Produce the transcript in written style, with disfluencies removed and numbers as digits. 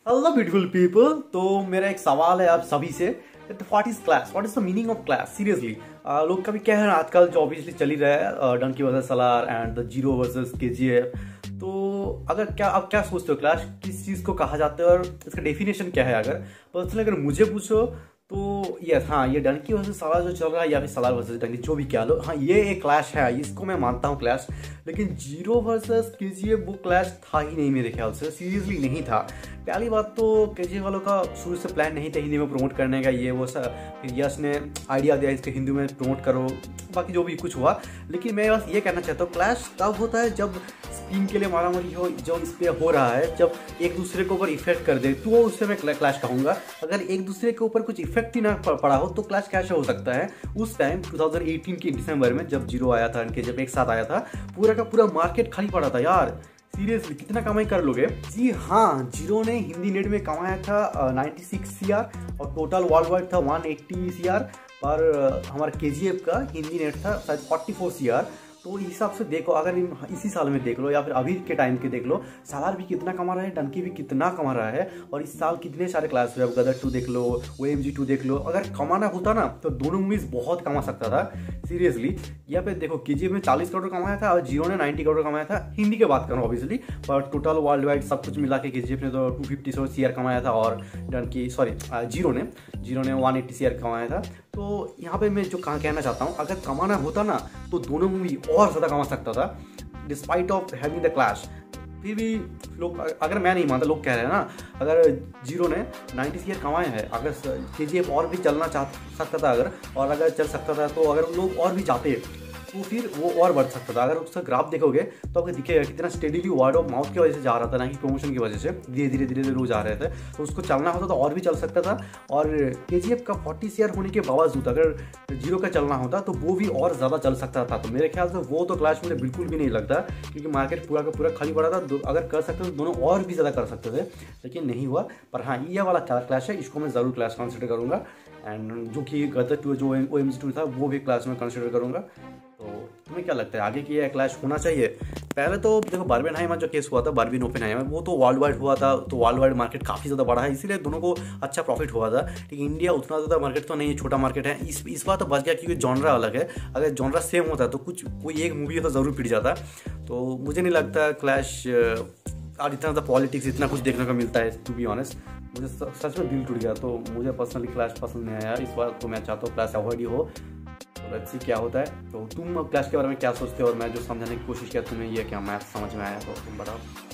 Hello beautiful people. तो मेरा एक सवाल है आप सभी से, what is class, what is the meaning of class. Seriously लोग कभी कह रहे हैं आजकल जो ऑब्वियसली चल ही रहा है Dunki versus Salaar and the Zero versus KGF. तो अगर क्या आप क्या सोचते हो, क्लास किस चीज़ को कहा जाता है और इसका डेफिनेशन क्या है? अगर पर्सनली अगर मुझे पूछो तो यस, हाँ, ये डंकी वर्सेस सलार जो चल रहा है या फिर सलार वर्सेस डंकी जो भी क्या लो, हाँ ये एक क्लैश है, इसको मैं मानता हूँ क्लैश। लेकिन जीरो वर्सेस केजीएफ वो क्लैश था ही नहीं मेरे ख्याल से, सीरियसली नहीं था। पहली बात तो केजीएफ वालों का शुरू से प्लान नहीं था हिंदी में प्रमोट करने का, ये वो सब फिर यश ने आइडिया दिया इसको हिंदी में प्रमोट करो, बाकी जो भी कुछ हुआ। लेकिन मैं बस ये कहना चाहता हूँ क्लैश तब होता है जब स्क्रीन के लिए मारामारी हो, जो इस पर हो रहा है, जब एक दूसरे के ऊपर इफेक्ट कर दे तो उससे मैं क्लैश कहूँगा। अगर एक दूसरे के ऊपर कुछ इफेक्ट ही ना पड़ा हो तो क्लैश कैसे हो सकता है? उस टाइम 2018 के दिसंबर में जब जीरो आया था, इनके जब एक साथ आया था, पूरा का पूरा मार्केट खाली पड़ा था यार। सीरियसली कितना कमाई कर लोगे? जी हाँ, जीरो ने हिंदी नेट में कमाया था 96 CR और टोटल वर्ल्ड वाइड था 180 CR। पर हमारा केजीएफ का हिंदी नेट था शायद 44 CR। तो इस हिसाब से देखो, अगर इसी साल में देख लो या फिर अभी के टाइम के देख लो, सालार भी कितना कमा रहा है, डंकी भी कितना कमा रहा है। और इस साल कितने सारे क्लास हुए, गदर 2 देख लो, OMG 2 देख लो। अगर कमाना होता ना तो दोनों मूवीज बहुत कमा सकता था सीरियसली। यहाँ पे देखो केजीएफ में 40 करोड़ कमाया था और जीरो ने 90 करोड़ कमाया था, हिंदी की बात करूँ ऑब्वियसली। पर टोटल वर्ल्ड वाइड सब कुछ मिला के केजीएफ ने तो 250 CR कमाया था और डंकी जीरो ने 180 CR कमाया था। तो यहाँ पे मैं जो कहना चाहता हूँ, अगर कमाना होता ना तो दोनों मूवी और ज़्यादा कमा सकता था despite of having the clash. फिर भी लोग, अगर मैं नहीं मानता, लोग कह रहे हैं ना, अगर जीरो ने 90 CR कमाए हैं, अगर केजीएफ और भी चलना सकता था, अगर चल सकता था, तो अगर लोग और भी जाते तो फिर वो और बढ़ सकता था। अगर उसका ग्राफ देखोगे तो आपको दिखेगा कितना स्टेडीली वर्ड ऑफ माउथ की वजह से जा रहा था, ना कि प्रमोशन की वजह से धीरे धीरे रोज आ रहे थे। तो उसको चलना होता तो और भी चल सकता था। और केजीएफ का 40 CR होने के बावजूद अगर जीरो का चलना होता तो वो भी और ज़्यादा चल सकता था। तो मेरे ख्याल से वो तो क्लैश मुझे बिल्कुल भी नहीं लगता, क्योंकि मार्केट पूरा का पूरा खाली पड़ा था। अगर कर सकते तो दोनों और भी ज़्यादा कर सकते थे, लेकिन नहीं हुआ। पर हाँ, ये वाला क्लैश है, इसको मैं ज़रूर क्लैश कंसिडर करूँगा। एंड जो कि गदर 2 जो OMG 2 था वो भी क्लैश में कंसिडर करूँगा। तो तुम्हें क्या लगता है आगे की ये क्लैश होना चाहिए? पहले तो देखो बार्बिनहाइमर जो केस हुआ था, बार्बिन ओपेनहाइमर, वो तो वर्ल्ड वाइड हुआ था, तो वर्ल्ड वाइड मार्केट काफ़ी ज़्यादा बड़ा है, इसीलिए दोनों को अच्छा प्रॉफिट हुआ था। लेकिन इंडिया उतना ज़्यादा मार्केट तो नहीं है, छोटा मार्केट है। इस बार तो बच गया क्योंकि जॉनरा अलग है। अगर जॉनरा सेम होता तो कोई एक मूवी तो ज़रूर पिट जाता। तो मुझे नहीं लगता क्लैश, और इतना ज़्यादा पॉलिटिक्स इतना कुछ देखने को मिलता है। टू बी ऑनेस्ट मुझे सच में दिल टूट गया। तो मुझे पर्सनली क्लैश पसंद नहीं आया इस बार। तो मैं चाहता हूँ क्लैश अवॉइड ही हो। तो लेट्स सी क्या होता है। तो तुम क्लैश के बारे में क्या सोचते हो, और मैं जो समझाने की कोशिश किया तुम्हें ये क्या मैथ समझ में आया, तो तुम बताओ।